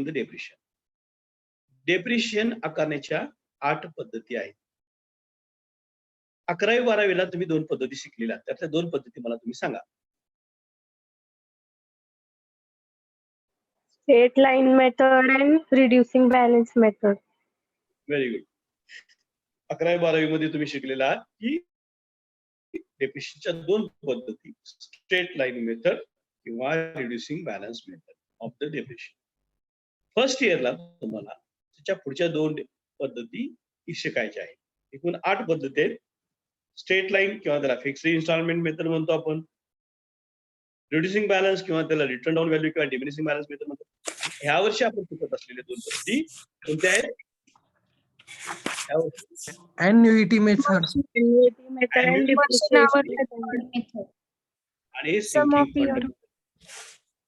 The depreciation. Depreciation आकारण्याच्या 8 पद्धती आहेत. 11वी-12वीला तुम्ही 2 पद्धती शिकलेल्या, त्यातल्या 2 पद्धती मला तुम्ही सांगा. Straight line method and reducing balance method. Very good. 11वी-12वी मध्ये तुम्ही शिकलेला आहात की डेप्रिशिएशनच्या 2 पद्धती, स्ट्रेट लाईन मेथड किंवा reducing balance method of the depreciation. First इयरला तुम्हाला त्याच्या पुढच्या 2 पद्धती शिकायच्या आहेत. एकूण 8 पद्धती आहेत. स्ट्रेट लाईन किंवा त्याला फिक्स्ड इन्स्टॉलमेंट मेथड म्हणतो आपण, रिड्युसिंग बॅलन्स किंवा त्याला रिटर्न डाऊन व्हॅल्यू किंवा डिमिनिशिंग बॅलन्स मेथड म्हणतो. ह्या वर्षी आपण शिकत असलेल्या 2 पद्धती कोणत्या आहेत? Annuity method. Annuity method and depreciation method. आणि सिंकिंग फंड,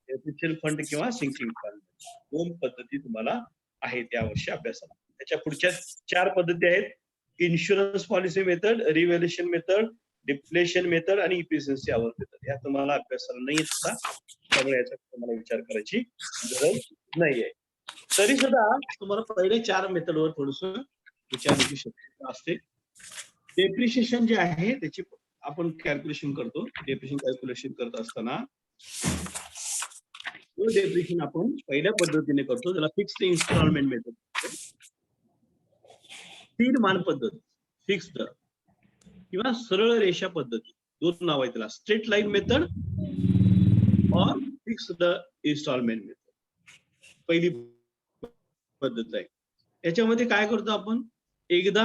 डेप्रिशिएशन फंड किंवा सिंकिंग फंड, 2 पद्धती तुम्हाला आहेत या वर्षी अभ्यासाला. त्याच्या पुढच्या 4 पद्धती आहेत. Insurance policy method, revaluation method, depletion method आणि इफिशियन्सी आवर मेथड. या तुम्हाला अभ्यासाला नाही येत, त्यामुळे याचा तुम्हाला विचार करायची गरज नाहीये. तरी सुद्धा तुम्हाला पहिले 4 मेथडवर थोडस विचारण्याची शक्यता असते. डेप्रिशिएशन जे आहे त्याची आपण कॅल्क्युलेशन करतो. डेप्रिशिएशन कॅल्क्युलेशन करत असताना डेप्रिशिएशन आपण पहिल्या पद्धतीने करतो, त्याला फिक्स्ड इन्स्टॉलमेंट मेथड, स्थिर मान पद्धत, फिक्स्ड किंवा सरळ रेषा पद्धती, 2 नाव आहेत त्याला, स्ट्रेट लाईन मेथड और फिक्स्ड इन्स्टॉलमेंट मेथड. पहिली पद्धत आहे. याच्यामध्ये काय करतो आपण, एकदा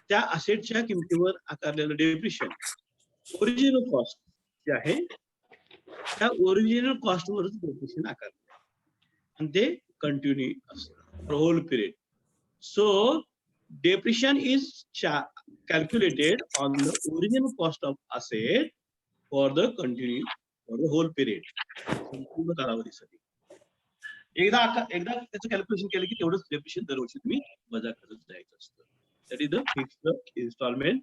त्या असेटच्या किमतीवर आकारलेलं डेप्रिशिएशन ओरिजिनल कॉस्ट जे आहे त्या ओरिजिनल कॉस्ट वरच डेप्रिशिएशन आकारलं आणि ते कंटिन्यू असतं whole period. So depreciation is calculated on the original cost of asset for the whole period. संपूर्ण कालावधीसाठी एकदा त्याचं कॅल्क्युलेशन केलं की तेवढंच डेप्रिशिएशन दरवर्षी तुम्ही वजा करत जायचं असतं. That is the fixed instalment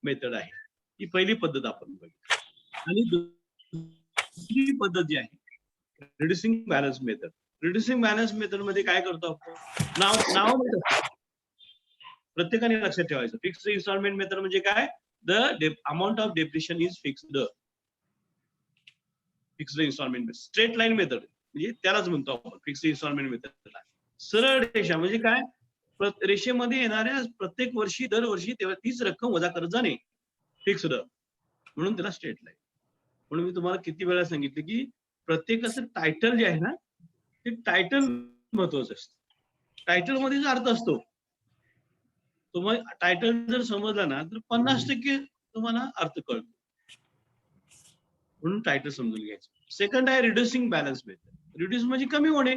method आहे. ही पहिली पद्धत आपण बघितली. आणि दुसरी पद्धत जी आहे reducing balance method. Reducing balance method मध्ये काय करतो आपण, नाव प्रत्येकाने लक्षात ठेवायचं. फिक्स्ड इन्स्टॉलमेंट मेथड म्हणजे काय, the amount of depreciation is fixed. Fixed instalment method. Straight line method म्हणजे त्यालाच म्हणतो आपण फिक्स्ड इन्स्टॉलमेंट मेथडला. सरळ रेषा म्हणजे काय, रेषेमध्ये येणाऱ्या प्रत्येक वर्षी दरवर्षी तेव्हा तीच रक्कम वजा करत जाणे, फिक्स्ड, म्हणून त्याला स्ट्रेट लाईन. म्हणून मी तुम्हाला किती वेळा सांगितलं की प्रत्येकाचं टायटल जे आहे ना ते टायटल महत्वाचं असतं. टायटल मध्ये अर्थ असतो. तुम्हाला टायटल जर समजला ना तर 50% तुम्हाला अर्थ कळतो. म्हणून टायटल समजून घ्यायचं. सेकंड आहे रिड्युसिंग बॅलन्स मेथड. रिड्यूस म्हणजे कमी होणे.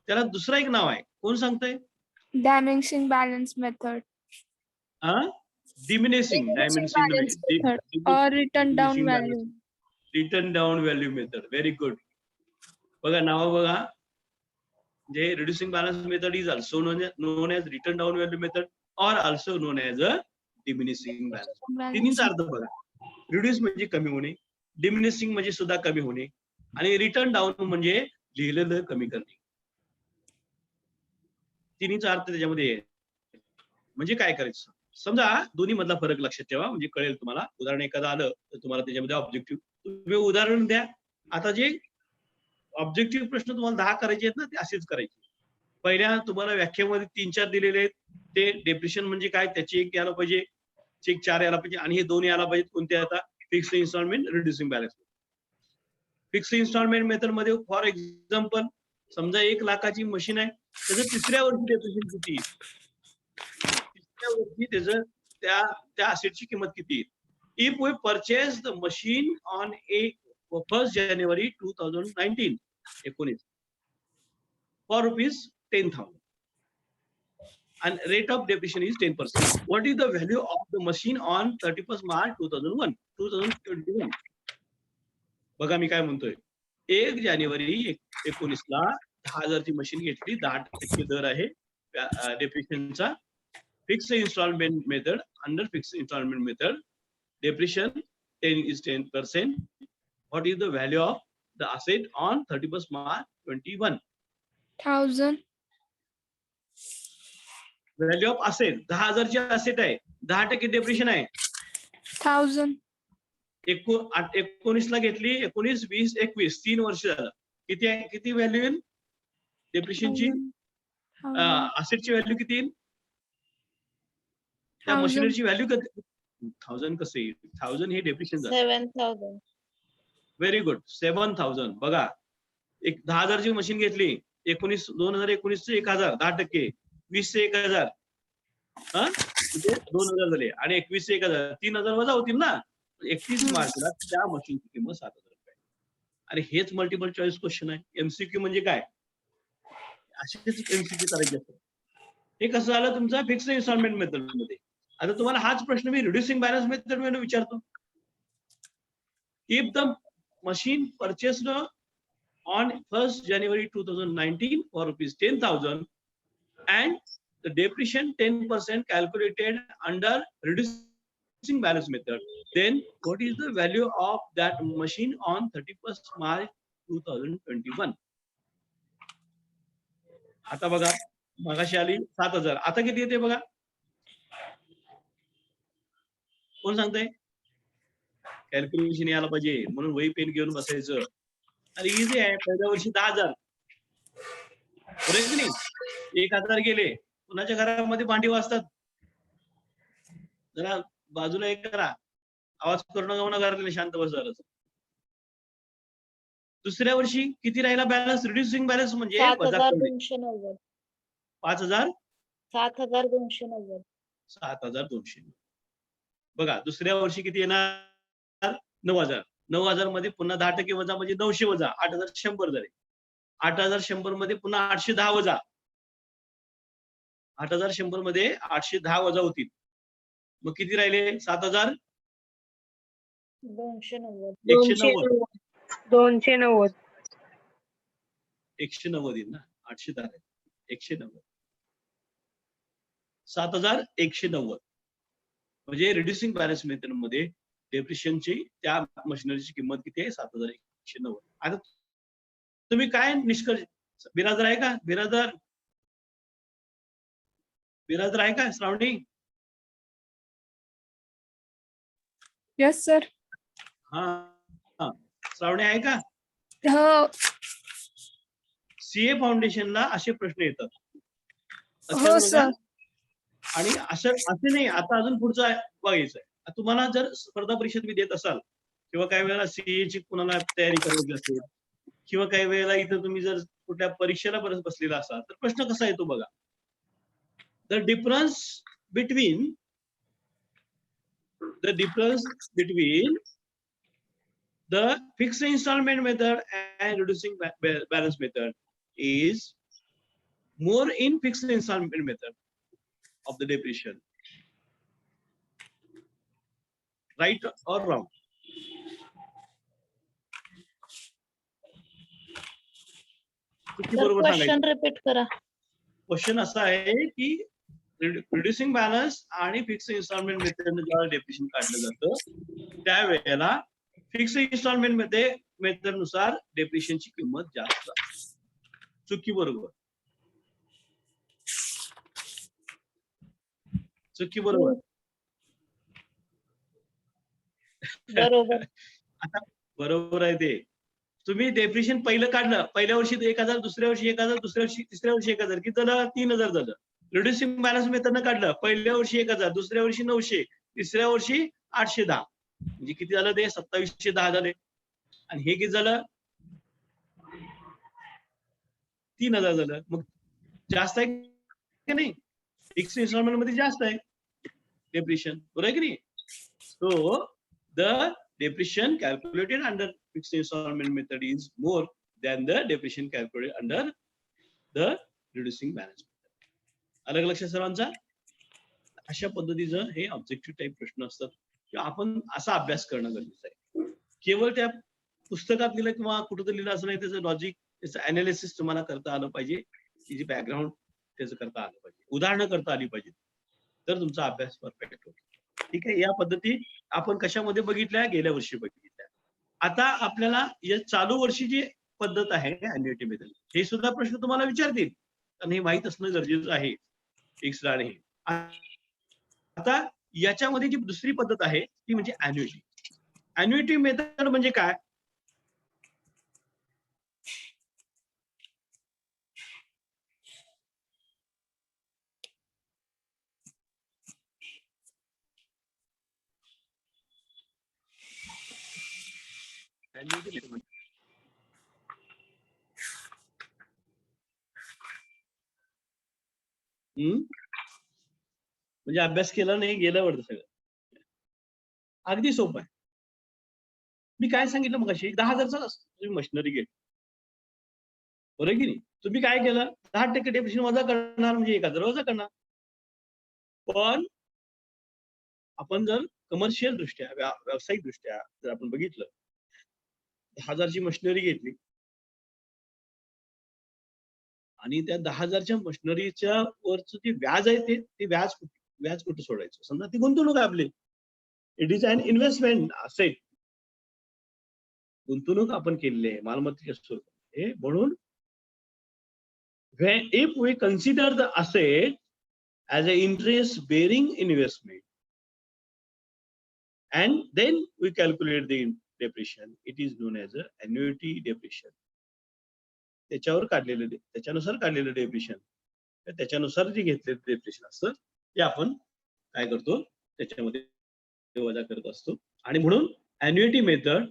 त्याला दुसरा एक नाव आहे, कोण सांगतंय? Diminishing balance method. Diminishing Or return down value. Return down value method. Very good. बघा नाव बघा, जे reducing balance method is also known as return down value method or also known as a diminishing balance. तिन्हीचा अर्थ बघा. Reduce म्हणजे कमी होणे, डिमिनिशिंग म्हणजे सुद्धा कमी होणे, आणि रिटर्न डाऊन म्हणजे लिहिलेलं कमी करणे. तिन्हीचा अर्थ त्याच्यामध्ये आहे. म्हणजे काय करायचं, समजा दोन्ही मधला फरक लक्षात ठेवा म्हणजे कळेल तुम्हाला. उदाहरण एखादं आलं तर तुम्हाला त्याच्यामध्ये ऑब्जेक्टिव्ह, तुम्ही उदाहरण द्या. आता जे ऑब्जेक्टिव्ह प्रश्न तुम्हाला 10 करायचे आहेत ना ते असेच करायचे. पहिल्या तुम्हाला व्याख्येमध्ये 3-4 दिलेले आहेत, ते डेप्रिशिएशन म्हणजे काय त्याची 1 यायला पाहिजे, चेक 4 यायला पाहिजे, आणि हे 2 यायला पाहिजेत. कोणते आता, fixed instalment, reducing balance. Fixed instalment method मध्ये फॉर एक्झाम्पल समजा 1 लाखाची मशीन आहे, त्याचं 3ऱ्या वर्षी डेप्रिशिएशन किती येईल, 3ऱ्या वर्षी त्याचं त्या असेटची किंमत किती येईल. If we purchase the machine on 1 जानेवारी 2019 for ₹10,000 and rate of depreciation is 10%. What is the value of the machine on 31st March 2021? बघा मी काय म्हणतोय, 1 जानेवारी 19 ला 10,000 ची मशीन घेतली, 10% दर आहे डेप्रिशिएशनचा. Fixed instalment method, under fixed instalment method depreciation 10%. What is the value of the asset on 31st March 21? 1000. Value of asset 10,000ची असेट आहे, 10% डेप्रिशिएशन आहे. 1000. 19 ला घेतली, 19, 20, 21 3 वर्ष झालं. किती आहे, किती व्हॅल्यू येईल डेप्रिशिएशनची? 1000. असेटची व्हॅल्यू किती येईल? त्या 1000. मशिनरीची व्हॅल्यू किती? 1000 कसं येईल? 1000 हे डेप्रिशिएशन झालं. 7,000. Very good. 7,000. बघा, एक 10,000ची मशीन घेतली, 2019 चे 1,000, 10%, 20 चे 1,000, हा म्हणजे 2,000 झाले, आणि 21 चे 1,000, 3,000 वजा होतील ना. 31 मार्चला त्या मशीनची किंमत 7,000 रुपये. आणि हेच मल्टिपल चॉईस क्वेश्चन आहे. एमसीक्यू म्हणजे काय? अशीच एमसीक्यू करायची असतात. हे कसं झालं तुमचा फिक्स्ड इन्स्टॉलमेंट मेथड मध्ये. आता तुम्हाला हाच प्रश्न मी रिड्युसिंग बॅलन्स मेथड मध्ये विचारतो. If the machine purchased on 1st January 2019 for rupees 10,000 and the depreciation 10% calculated under reducing balance method, then what is the value of that machine on 31st March 2021? आता बघा, मगाशी आली 7,000, आता किती येते बघा, कोण सांगताय? कॅल्क्युलेशन यायला पाहिजे, म्हणून वही पेन घेऊन बसायचं. अरे इझी आहे. पहिल्या वर्षी 10,000, बरोबर की नाही? 1,000 गेले. कुणाच्या घरामध्ये भांडी वाजतात? जरा बाजूला एक करा, आवाज करू नका, घरातले शांत बस जरा. दुसऱ्या वर्षी किती राहिला बॅलन्स? रिड्युसिंग बॅलन्स म्हणजे 7,290. 5,000, 7,290. 7,200. बघा, दुसऱ्या वर्षी किती येणार? 9,000. 9,000 मध्ये पुन्हा 10% वजा म्हणजे 900 वजा 8,100 झाले. 8,100 मध्ये पुन्हा 810 वजा, 8,100 मध्ये 810 वजा होतील. मग किती राहिले? 7,000, 290. 190. 290. 190 येईल ना, 810 190, 7,190. म्हणजे रिड्युसिंग बॅलन्स मेथड मध्ये डेप्रिशिएशनची त्या मशिनरीची किंमत किती आहे? 7,190. आता तुम्ही काय निष्कर्ष, बिराजदार आहे का? बिराजदार आहे का श्रावणी? Yes, sir. हा, श्रावणी आहे का? हो. सीए फाउंडेशनला असे प्रश्न येतात. हो सर. आणि असे नाही, आता अजून पुढचं बघायचं आहे. तुम्हाला जर स्पर्धा परीक्षा तुम्ही देत असाल, किंवा काही वेळेला सीएची कुणाला तयारी करायची असेल, किंवा काही वेळेला इथं तुम्ही जर कुठल्या परीक्षेला बसलेला असाल, तर प्रश्न कसा येतो बघा. The difference between the fixed installment method and reducing balance method is more in fixed installment method of the depreciation. Right or wrong? Question repeat करा. क्वेश्चन असा आहे की रिड्युसिंग बॅलन्स आणि फिक्स्ड इन्स्टॉलमेंट मेथड जेव्हा depreciation काढलं जातं, त्यावेळेला fixed instalment मध्ये मेथड नुसार डेप्रिशिएशनची किंमत जास्त असते. चुकी बरोबर? चुकी बरोबर? बरोबर. आता बरोबर आहे ते. तुम्ही डेप्रिशिएशन पहिलं काढलं, पहिल्या वर्षी 1,000, दुसऱ्या वर्षी 1,000, दुसऱ्या वर्षी, तिसऱ्या वर्षी 1,000, किती झालं? 3,000 झालं. रिड्युसिंग बॅलन्स मेथडनं काढलं, पहिल्या वर्षी 1,000, दुसऱ्या वर्षी 900, तिसऱ्या वर्षी 810, म्हणजे किती झालं ते? 2,710 झाले. आणि हे किती झालं? 3,000 झालं. मग जास्त आहे की नाही? फिक्स्ड इन्स्टॉलमेंट मध्ये जास्त आहे डेप्रिशिएशन, बरोबर आहे की नाही? So the depreciation calculated under fixed installment method is more than the depreciation calculated under the reducing balance method. अलग लक्षात सर्वांचा? अशा पद्धतीचं हे ऑब्जेक्टिव्ह टाइप प्रश्न असतात, किंवा आपण असा अभ्यास करणं गरजेचं आहे. केवळ त्या पुस्तकात लिहिलं किंवा कुठं लिहिलं असं नाही, त्याचं लॉजिक, त्याचं अनालिसिस तुम्हाला करता आलं पाहिजे, तिची बॅकग्राऊंड त्याचं करता आलं पाहिजे, उदाहरणं करता आली पाहिजे, तर तुमचा अभ्यास परफेक्ट होतो. ठीक आहे. या पद्धती आपण कशामध्ये बघितल्या? गेल्या वर्षी बघितल्या. आता आपल्याला या चालू वर्षी जे पद्धत आहे अॅन्युइटी मेथड. हे सुद्धा प्रश्न तुम्हाला विचारतील, कारण हे माहीत असणं गरजेचं आहे फिक्स्ड आणि हे. आता याच्यामध्ये जी दुसरी पद्धत आहे ती म्हणजे अॅन्युइटी. अॅन्युइटी मेथड म्हणजे काय? annuity method म्हणजे अभ्यास केला नाही गेलं वाटतं सगळं. अगदी सोपं आहे. मी काय सांगितलं मग अशी 10,000चा तुम्ही मशिनरी घेतली, बरोबर की नाही? तुम्ही काय केलं, 10% डेप्रिशिएशन वजा करणार म्हणजे 1,000 वजा करणार. पण आपण जर कमर्शियल दृष्ट्या व्यावसायिक दृष्ट्या जर आपण बघितलं, 10,000ची मशिनरी घेतली आणि त्या 10,000च्या मशिनरीच्या वरचं जे व्याज आहे ते व्याज कुठे सोडायचं? समजा ती गुंतवणूक आहे आपली. It is an investment asset. गुंतवणूक आपण केलेली आहे मालमत्तेच्या स्वरूपात. म्हणून if we consider the asset as an interest bearing investment and then we calculate the depreciation, it is known as a annuity depreciation. त्याच्यानुसार काढलेलं डेप्रिशिएशन, त्याच्यानुसार जे घेतलेलं डेप्रिशिएशन असतं ते आपण काय करतो, त्याच्यामध्ये वजा करत असतो. आणि म्हणून annuity method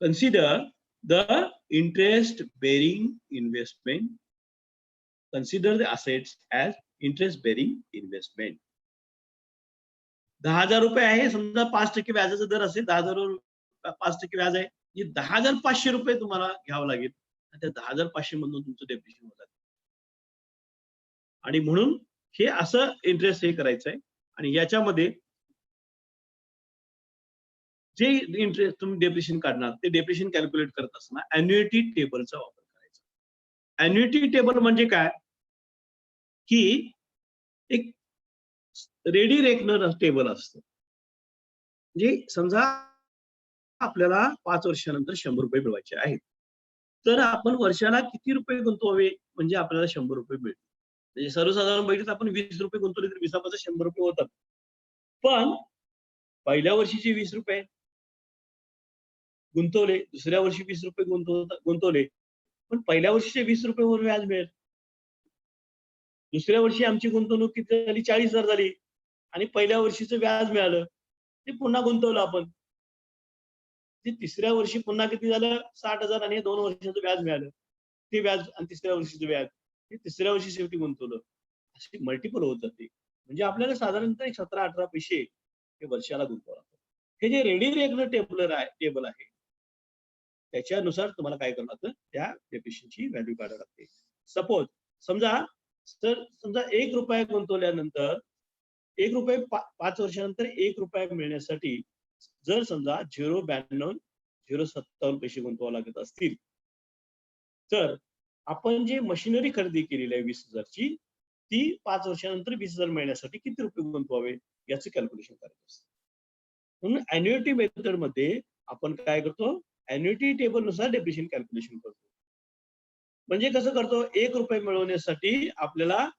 consider the interest bearing investment, consider the assets as interest bearing investment. 10,000 रुपये आहे, समजा 5% व्याजाचा दर असेल, 10,000 5% व्याज आहे, 10,500 रुपये तुम्हाला घ्यावं लागेल. त्या 10,500 मधून तुमचं डेप्रिशिएशन होत आहे. आणि म्हणून हे असं इंटरेस्ट हे करायचं आहे. आणि याच्यामध्ये जे इंटरेस्ट तुम्ही डेप्रिशिएशन काढणार ते डेप्रिशिएशन कॅल्क्युलेट करत असताना अॅन्युइटी टेबलचा वापर करायचा. अॅन्युइटी टेबल म्हणजे काय, की एक रेडी रेकनर टेबल असतं. म्हणजे समजा आपल्याला 5 वर्षानंतर 100 रुपये मिळवायचे आहेत, तर आपण वर्षाला किती रुपये गुंतवावे म्हणजे आपल्याला 100 रुपये मिळतील. म्हणजे सर्वसाधारण बघितलं आपण 20 रुपये गुंतवले तर 20 100 रुपये होतात. पण पहिल्या वर्षीचे 20 रुपये गुंतवले, दुसऱ्या वर्षी 20 रुपये गुंतवले, पण पहिल्या वर्षीचे 20 रुपयेवर व्याज मिळेल. दुसऱ्या वर्षी आमची गुंतवणूक किती झाली, 40,000 झाली आणि पहिल्या वर्षीचं व्याज मिळालं, ते पुन्हा गुंतवलं आपण. तिसऱ्या वर्षी पुन्हा किती झालं, 60,000 आणि 2 वर्षाचं व्याज मिळालं, ते व्याज आणि तिसऱ्या वर्षीचं व्याज, ते तिसऱ्या वर्षी शेवटी गुंतवलं. असे मल्टिपल होत जाते. म्हणजे आपल्याला साधारणतः 17-18 पैसे हे वर्षाला गुंतवावं लागतं. हे जे रेडी रेकनर टेबल आहे त्याच्यानुसार तुम्हाला काय करावं लागतं, त्या डेप्रिशिएशनची व्हॅल्यू काढावी लागते. सपोज समजा 1 रुपया गुंतवल्यानंतर 1 रुपये 5 वर्षानंतर 1 रुपया मिळण्यासाठी जर समजा 0.52-0.57 पैसे गुंतवावे लागत असतील, तर आपण जे मशिनरी खरेदी केलेली आहे 20,000ची, ती 5 वर्षानंतर 20,000 मिळण्यासाठी किती रुपये गुंतवावे याचं कॅल्क्युलेशन करायचं असतं. म्हणून अॅन्युइटी मेथड मध्ये आपण काय करतो, अॅन्युइटी टेबल नुसार डेप्रिशिएशन कॅल्क्युलेशन करतो. म्हणजे कसं करतो, 1 रुपये मिळवण्यासाठी आपल्याला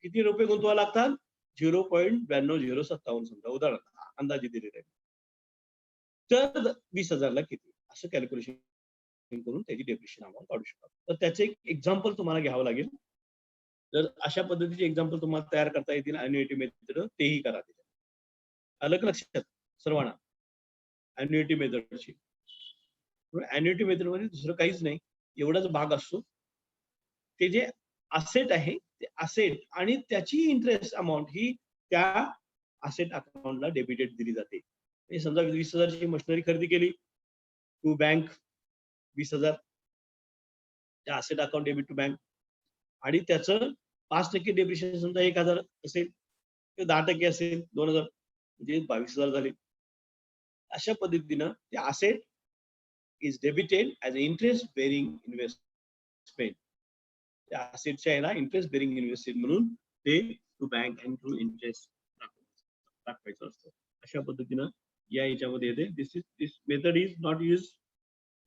किती रुपये गुंतवावे लागतात, 0.92-0.57 समजा उदाहरण अंदाजे दिलेले आहे. तर 20,000ला किती असं कॅल्क्युलेशन करून त्याची डेप्रिशिएशन अमाऊंट काढू शकतो. तर त्याचे एक एक्झाम्पल तुम्हाला घ्यावं लागेल. जर अशा पद्धतीचे एक्झाम्पल तुम्हाला तयार करता येतील अॅन्युइटी मेथड, तेही करा. अलग लक्षात सर्वांना अॅन्युइटी मेथडची. अॅन्युइटी मेथड मध्ये दुसरं काहीच नाही, एवढाच भाग असतो. ते जे असेट आहे ते असेट आणि त्याची इंटरेस्ट अमाऊंट ही त्या असेट अकाउंटला डेबिटेड दिली जाते. समजा 20,000ची मशिनरी खरेदी केली, टू बँक 20,000 त्या asset account debit to bank, आणि त्याचं 5% डेप्रिशिएशन समजा 1,000 असेल, तर 10% असेल 2,000, म्हणजे 22,000 झाले. अशा पद्धतीनं ते asset is debited as a interest bearing investment. त्या असेटच्या याला इंटरेस्ट बेरिंग इन्व्हेस्टमेंट म्हणून ते to bank and to interest दाखवायचं असतं. अशा पद्धतीनं या याच्यामध्ये येते. This method is not use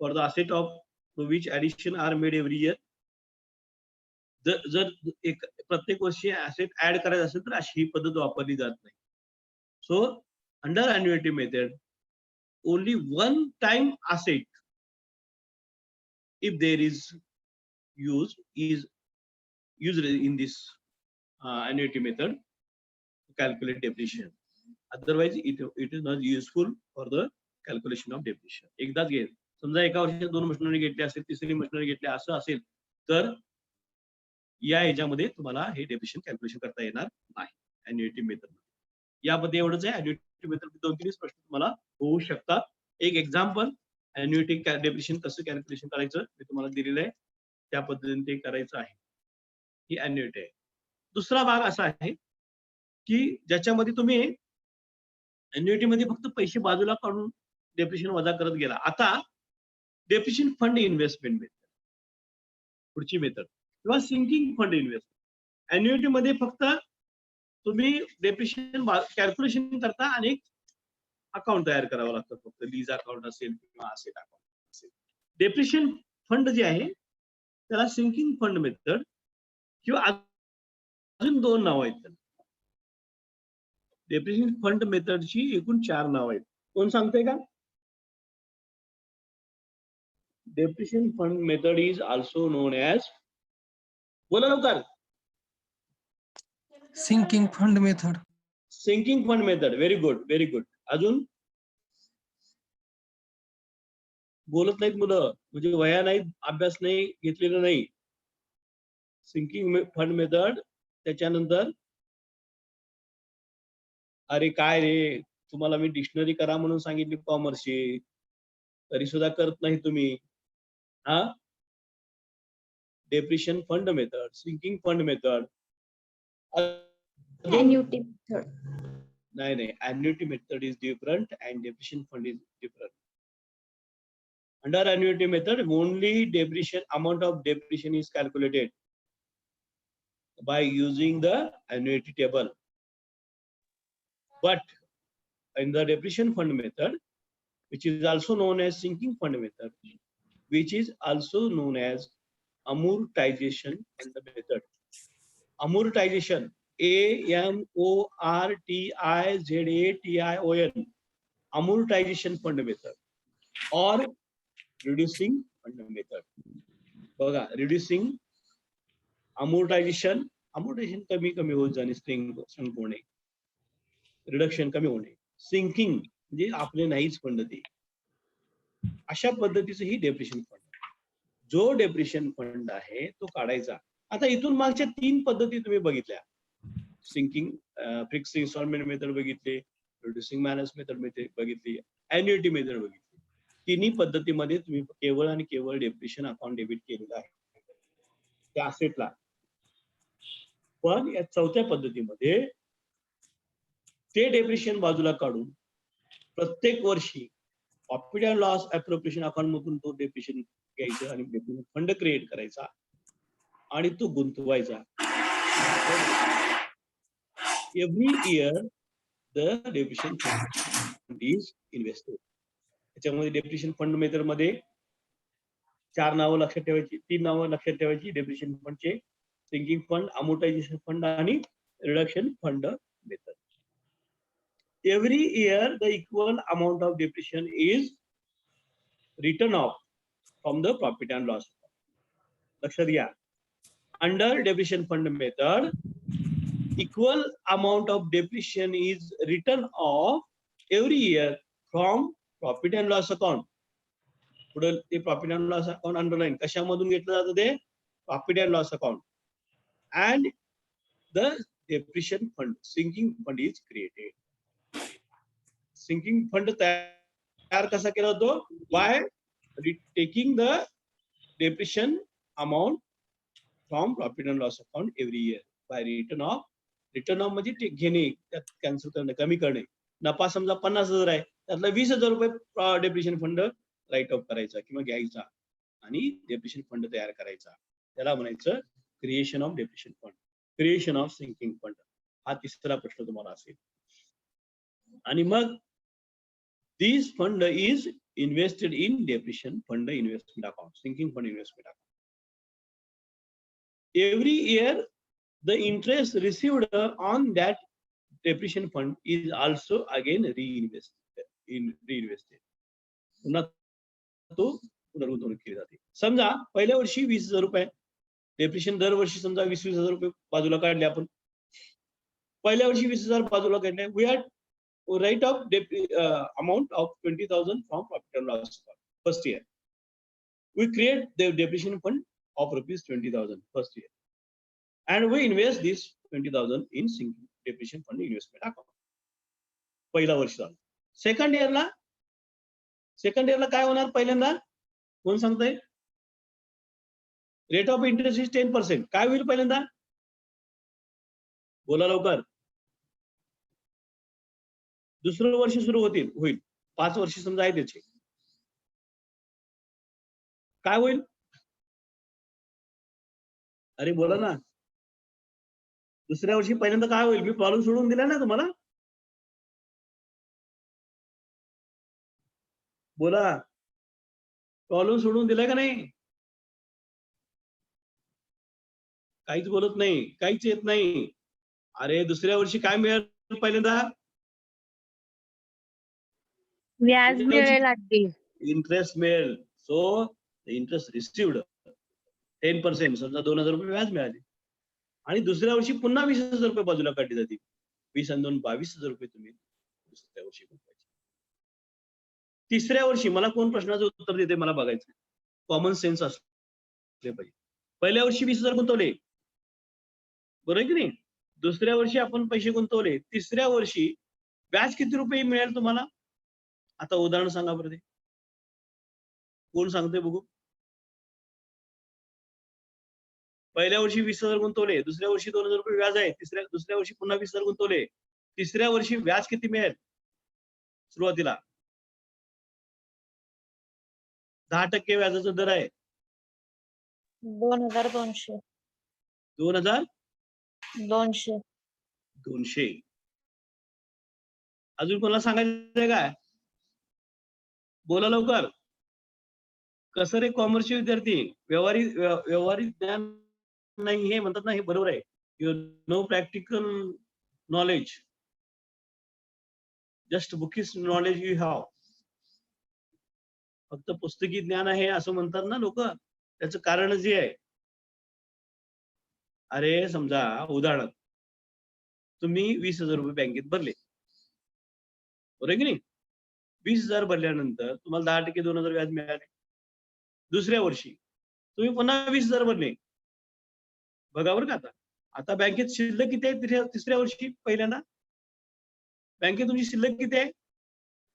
for the asset of which addition are made every year. जर एक प्रत्येक वर्षी ऍसेट ऍड करायचं असेल तर अशी ही पद्धत वापरली जात नाही. So under annuity method only one time asset if there is used in this annuity method to calculate depreciation. Otherwise it is not useful for the calculation of depreciation. एकदाच घे, समजा एका वर्षात 2 मशिनरी घेतली असेल, तिसरी मशिनरी घेतली असं असेल तर या ह्याच्यामध्ये तुम्हाला हे डेप्रिशिएशन कॅल्क्युलेशन करता येणार नाही अॅन्युएटी मेथड. यामध्ये एवढंच आहे. अॅन्युएटी मेथड 2-3 प्रश्न तुम्हाला होऊ शकतात. एक एक्झाम्पल अॅन्युएटी डेप्रिशिएशन कसं कॅल्क्युलेशन करायचं मी तुम्हाला दिलेलं आहे, त्या पद्धतीने ते करायचं आहे. ही अॅन्युएटी आहे. दुसरा भाग असा आहे की ज्याच्यामध्ये तुम्ही अॅन्युएटी मध्ये फक्त पैसे बाजूला काढून डेप्रिशिएशन वजा करत गेला. आता डेप्रिशिएशन फंड इन्व्हेस्टमेंट मेथड पुढची मेथड किंवा सिंकिंग फंड इन्व्हेस्टमेंट. अॅन्युएटी मध्ये फक्त तुम्ही डेप्रिशिएशन कॅल्क्युलेशन करता आणि एक अकाउंट तयार करावं लागतं, फक्त लीज अकाउंट असेल किंवा असेट अकाउंट असेल. डेप्रिशिएशन फंड जे आहे त्याला सिंकिंग फंड मेथड किंवा अजून 2 नाव आहेत. डेप्रिशिएशन फंड मेथडची एकूण 4 नाव आहेत. कोण सांगते का? Depreciation fund method is also known as, बोला लवकर. Sinking fund method. Sinking fund method. Very good, very good. अजून बोलत नाहीत मुलं, म्हणजे वया नाही, अभ्यास नाही घेतलेला नाही. Sinking fund method. त्याच्यानंतर अरे काय रे, तुम्हाला मी डिक्शनरी करा म्हणून सांगितली कॉमर्सची, तरी सुद्धा करत नाही तुम्ही. हा, depreciation fund method, sinking fund method. Annuity method. नाही, annuity method is different and depreciation fund is different. Under annuity method, only depreciation amount of depreciation is calculated by using the annuity table. But in the depreciation fund method, which is also known as sinking fund method, which is also known as amortization fund method. Amortization, AMORTIZATION, amortization fund method or reducing fund method. बघा, reducing, amortization कमी होत जाणे, string होणे, reduction कमी होणे. Sinking म्हणजे आपले नाहीच फंड ते, अशा पद्धतीचं ही डेप्रिशिएशन फंड. जो डेप्रिशिएशन फंड आहे तो काढायचा. आता इथून मागच्या 3 पद्धती तुम्ही बघितल्या. सिंकिंग फिक्स्ड इन्स्टॉलमेंट मेथड बघितली, रिड्युसिंग बॅलन्स मेथड बघितली, अॅन्युएटी मेथड बघितली. तिन्ही पद्धतीमध्ये तुम्ही केवळ आणि केवळ डेप्रिशिएशन अकाउंट डेबिट केलेलं आहे त्या असेटला. पण या 4थ्या पद्धतीमध्ये ते डेप्रिशिएशन बाजूला काढून प्रत्येक वर्षी profit and loss appropriation account मधून तो डेप्रिशिएशन घ्यायचा आणि डेप्रिशिएशन फंड क्रिएट करायचा आणि तो गुंतवायचा. Every year the depreciation fund is invested. त्याच्यामध्ये डेप्रिशिएशन फंड मेथड मध्ये 4 नावं लक्षात ठेवायची, 3 नावं लक्षात ठेवायची. डेप्रिशिएशन फंडचे सिंकिंग फंड, अमोर्टायझेशन फंड आणि reduction fund method. Every year the equal amount of depreciation is written off from the profit and loss account. लक्षात घ्या. Under depreciation fund method, equal amount of depreciation is written off every year from profit and loss account. पुढे ते profit and loss account underline कशामधून घेतलं जातं? ते profit and loss account. And the depreciation fund, sinking fund is created. Sinking fund तयार कसा केला होतो? By taking the depreciation amount from profit and loss account every year by return of. Return of म्हणजे घेणे, त्यात cancel करणे, कमी करणे. नफा समजा 50,000 आहे, त्यातला 20,000 रुपये डेप्रिशिएशन फंड राईट ऑफ करायचा किंवा घ्यायचा आणि डेप्रिशिएशन फंड तयार करायचा. त्याला म्हणायचं creation of depreciation fund, creation of sinking fund. हा 3रा प्रश्न तुम्हाला असेल. आणि मग this fund is invested in depreciation fund investment account, sinking fund investment account. Every year, the interest received on that depreciation fund is also again reinvested. पुन्हा तो पुनर्गुंतवणूक केली जाते. समजा पहिल्या वर्षी 20,000 रुपये डेप्रिशिएशन, दरवर्षी समजा 20,000 रुपये बाजूला काढले आपण. पहिल्या वर्षी 20,000 बाजूला काढले. We had write off amount of 20,000 from profit and loss account first year. We create the depreciation fund of rupees 20,000 first year, and we invest this 20,000 in sinking depreciation fund investment account. पहिला वर्ष झालं. Second इयरला काय होणार? पहिल्यांदा कोण सांगतंय? Rate of interest is 10%. काय होईल पहिल्यांदा? बोला लवकर. दुसरं वर्ष सुरू होईल. 5 वर्ष समजा आहे त्याचे. काय होईल? अरे बोला ना. दुसऱ्या वर्षी पहिल्यांदा काय होईल? मी प्रॉब्लेम सोडून दिला ना तुम्हाला. बोला. प्रॉब्लेम सोडून दिलाय का नाही? काहीच बोलत नाही, काहीच येत नाही. अरे दुसऱ्या वर्षी काय मिळेल पहिल्यांदा? व्याज मिळेल आधी. इंटरेस्ट मिळेल. सो इंटरेस्ट रिसिव्ड 10%, समजा 2,000 रुपये व्याज मिळाले. आणि दुसऱ्या वर्षी पुन्हा 20,000 रुपये बाजूला काढली जाते. 20 आणि 2 22,000 रुपये तुम्ही दुसऱ्या वर्षी गुंतवायचे. तिसऱ्या वर्षी मला कोण प्रश्नाचं उत्तर देते मला बघायचं. कॉमन सेन्स असले पाहिजे. पहिल्या वर्षी 20,000 गुंतवले, बरोबर आहे की नाही? दुसऱ्या वर्षी आपण पैसे गुंतवले. तिसऱ्या वर्षी व्याज किती रुपये मिळेल तुम्हाला? आता उदाहरण सांगा बरं. ते कोण सांगते बघू? पहिल्या वर्षी 20,000 गुंतवले, दुसऱ्या वर्षी 2,000 रुपये व्याज आहे. दुसऱ्या वर्षी पुन्हा 20,000 गुंतवले. तिसऱ्या वर्षी व्याज किती मिळेल सुरुवातीला? 10% व्याजाचा दर आहे. 2,200. 2,200. अजून कोणाला सांगायचंय काय? बोला लवकर. कसं रे कॉमर्सचे विद्यार्थी? व्यवहारिक ज्ञान नाही हे म्हणतात ना, हे बरोबर आहे. No practical knowledge, just bookish knowledge you have. फक्त पुस्तकी ज्ञान आहे असं म्हणतात ना लोक. त्याचं कारण जे आहे, अरे समजा उदाहरण, तुम्ही 20,000 रुपये बँकेत भरले, बरोबर की नाही? 20,000 भरल्यानंतर तुम्हाला 10% 2,000 व्याज मिळाले. दुसऱ्या वर्षी तुम्ही पुन्हा 20,000 भरले. बघा बरं का. आता बँकेत शिल्लक किती आहे? तिसऱ्या वर्षी पहिल्यांदा बँकेत तुमची शिल्लक किती आहे?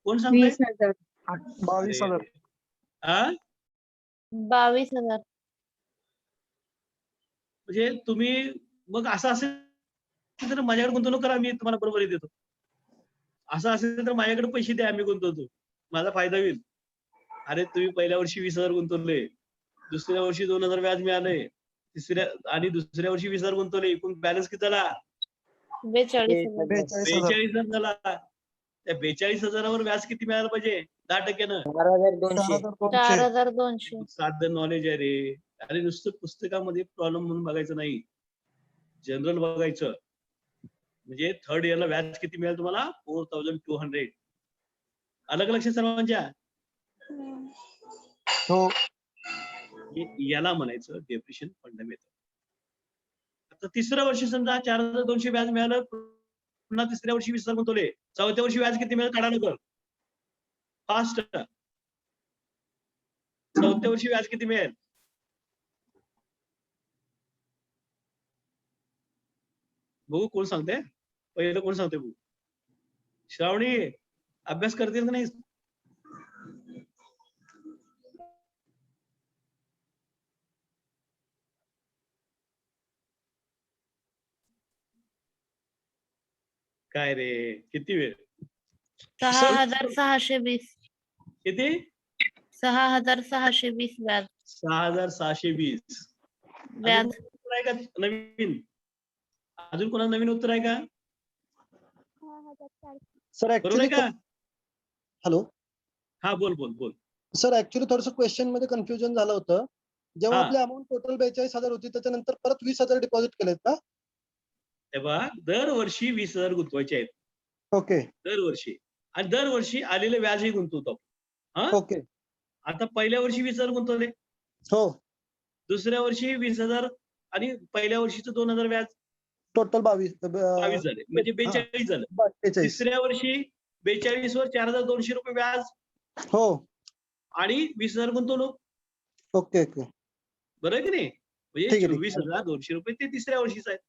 कोण सांगताय? 20,000. 22,000. 22,000. म्हणजे तुम्ही मग असं असेल तर माझ्याकडे गुंतवणूक करा, मी तुम्हाला बरोबर देतो. असं असेल तर माझ्याकडे पैसे द्या, मी गुंतवतो, माझा फायदा होईल. अरे तुम्ही पहिल्या वर्षी 20,000 गुंतवले, दुसऱ्या वर्षी 2,000 व्याज मिळाले, आणि दुसऱ्या वर्षी 20,000 गुंतवले, एकूण बॅलन्स किती झाला? 42,000. 42,000 झाला. त्या 42,000वर व्याज किती मिळालं पाहिजे? 10%. 4,200. साधं नॉलेज आहे रे. अरे नुसतं पुस्तकामध्ये प्रॉब्लेम म्हणून बघायचं नाही, जनरल बघायचं. म्हणजे थर्ड इयरला व्याज किती मिळेल तुम्हाला? 4,200. अलग लक्ष सर्वांच्या? हो. याला म्हणायचं डेप्रिशिएशन फंड मेथड. आता तिसऱ्या वर्षी समजा 4,200 व्याज मिळालं, पुन्हा तिसऱ्या वर्षी 20,000 गुंतवले, चौथ्या वर्षी व्याज किती मिळेल? काढा लवकर, फास्ट. चौथ्या वर्षी व्याज किती मिळेल? बघू कोण सांगते. पहिलं कोण सांगते बघू. श्रावणी अभ्यास करतील का नाही? काय रे, किती वेळ? 6,620. किती? 6,620 व्याज. 6,620 व्याज. आहे का नवीन? अजून कोणाला नवीन उत्तर आहे का? सर बरोबर आहे ऍक्च्युली का? हॅलो हा बोल बोल बोल. सर ऍक्च्युली थोडंसं क्वेश्चन मध्ये कन्फ्युजन झालं होतं. जेव्हा हा. आपली अमाऊंट टोटल 42,000 होती त्याच्यानंतर परत 20,000 डिपॉझिट केलेत का? तेव्हा दरवर्षी 20,000 गुंतवायचे आहेत ओके दरवर्षी, आणि दरवर्षी आलेले व्याजही गुंतवतो. हा, ओके. आता पहिल्या वर्षी 20,000 गुंतवले, हो दुसऱ्या वर्षी 20,000 आणि पहिल्या वर्षीचं 2,000 व्याज, टोटल 22 22 झाले, म्हणजे 42 झालं. 42. तिसऱ्या वर्षी 42 वर 4,200 रुपये व्याज हो आणि 20,000 गुंतवणूक. Okay okay. बरं आहे की नाही? म्हणजे ठीक आहे, ठीक आहे. 24,200 रुपये ते तिसऱ्या वर्षीच आहेत.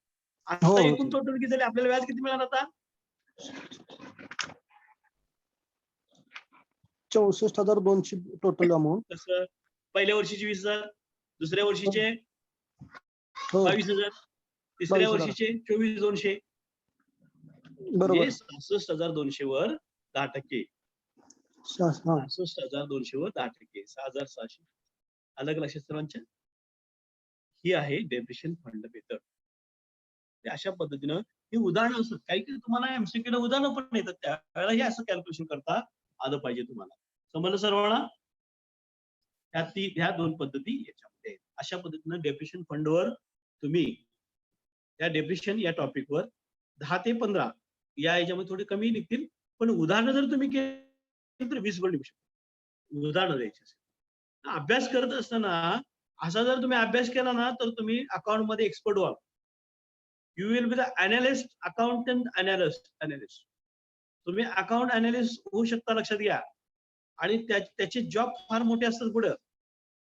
हो, आता हो. एकूण टोटल किती झाले? आपल्याला व्याज किती मिळालं आता? 64,200 टोटल अमाऊंट. कसं? पहिल्या वर्षीचे 20,000, दुसऱ्या वर्षीचे हो 22,000, तिसऱ्या 22,000. वर्षीचे 24,200, बरोबर. म्हणजे 66,200 वर 10%. हा 66,200 वर 10%, 6,600. अलग लक्षात सर्वांच्या? ही आहे डेप्रिशिएशन फंड मेथड. अशा पद्धतीनं ही उदाहरणं असतात. काही काही तुम्हाला एमसीक्यू ला उदाहरणं पण येतात, त्यावेळेला हे असं कॅल्क्युलेशन करता आलं पाहिजे तुम्हाला. समजलं सर्वांना? ह्या 2 पद्धती याच्यामध्ये आहेत. अशा पद्धतीनं डेप्रिशिएशन फंडवर तुम्ही या डेप्रिशिएशन या टॉपिकवर 10 ते 15 या याच्यामध्ये थोडे कमी निघतील, पण उदाहरणं जर तुम्ही केली तर 20 वर निघू शकतो. उदाहरणं द्यायची असेल. अभ्यास करत असताना असा जर तुम्ही अभ्यास केला ना तर तुम्ही अकाउंट मध्ये एक्सपर्ट व्हाल. You will be the analyst, accountant analyst. तुम्ही अकाउंट अनालिस्ट होऊ शकता, लक्षात घ्या. आणि त्याचे जॉब फार मोठे असतात पुढे.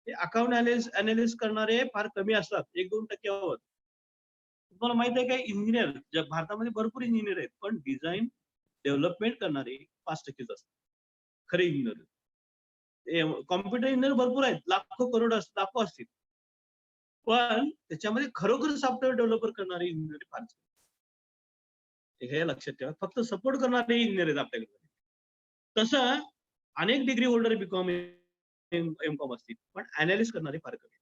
ते अकाउंट अनालिस्ट करणारे फार कमी असतात, 1-2%. तुम्हाला माहित आहे काय, इंजिनियर भारतामध्ये भरपूर इंजिनियर आहेत, पण डिझाईन डेव्हलपमेंट करणारे 5%च असतात खरे इंजिनियर. कॉम्प्युटर इंजिनियर भरपूर आहेत, लाखो करोड लाखो असतील, पण त्याच्यामध्ये खरोखर सॉफ्टवेअर डेव्हलपर करणारे इंजिनियर फार. हे लक्षात ठेवा. फक्त सपोर्ट करणारे इंजिनियर आहेत आपल्याकडे. तसं अनेक डिग्री होल्डर बीकॉम एमकॉम असतील, पण अनालिसिस करणारे फार कमी.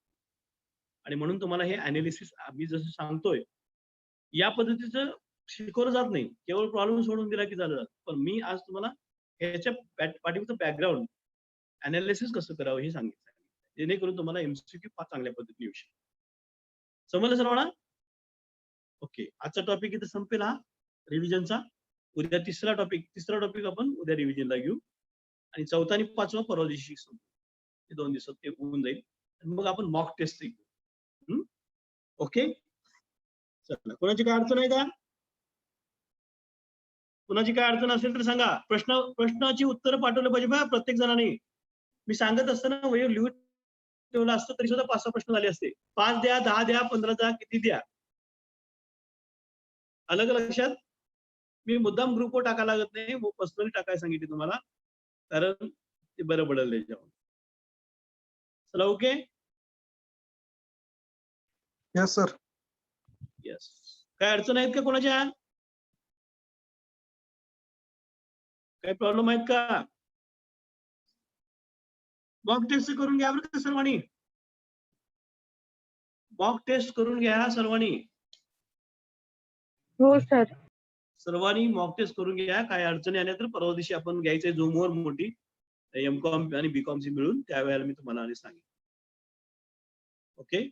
आणि म्हणून तुम्हाला हे अनालिसिस आम्ही जसं सांगतोय या पद्धतीचं शिकवलं जात नाही. केवळ प्रॉब्लेम सोडून दिला की झालं. पण मी आज तुम्हाला ह्याच्या पाठीमागचं बॅकग्राऊंड, अनालिसिस कसं करावं हे सांगितलं, जेणेकरून तुम्हाला एमसीक्यू फार चांगल्या पद्धतीने येऊ शकतो. समजलं सर्वांना? ओके, आजचा टॉपिक इथे संपेल हा रिव्हिजनचा. उद्या तिसरा टॉपिक आपण उद्या रिव्हिजनला घेऊ, आणि चौथा आणि 5वा परवा दिवशी संपू. 2 दिवसात ते होऊन जाईल. मग आपण मॉक टेस्ट घेऊ. ओके, चला. कोणाची काय अडचण आहे का? कोणाची काय अडचण असेल तर सांगा. प्रश्नाची उत्तरं पाठवलं पाहिजे बा प्रत्येक जणांनी. मी सांगत असताना वहीवर लिहून ठेवलं असतं तरी सुद्धा 5-6 प्रश्न झाले असते. 5 द्या, 10 द्या, 15 द्या, किती द्या. अलग लक्षात. मी मुद्दाम ग्रुपवर टाकायला लागत नाही, पर्सनली टाकायला सांगितले तुम्हाला, कारण ते बरं पडेल त्याच्यावर. चला, ओके. Yes sir. येस. काय अडचण आहेत का कोणाच्या? काय प्रॉब्लेम आहेत का? मॉक टेस्ट करून घ्या बरं का सर्वांनी. मॉक टेस्ट करून घ्या सर्वांनी. हो सर. सर्वांनी मॉक टेस्ट करून घ्या. काय अडचणी आल्या तर परवा दिवशी आपण घ्यायचंय झूमवर मोठी एमकॉम आणि बीकॉमची मिळून, त्यावेळेला मी तुम्हाला सांगेन. ओके.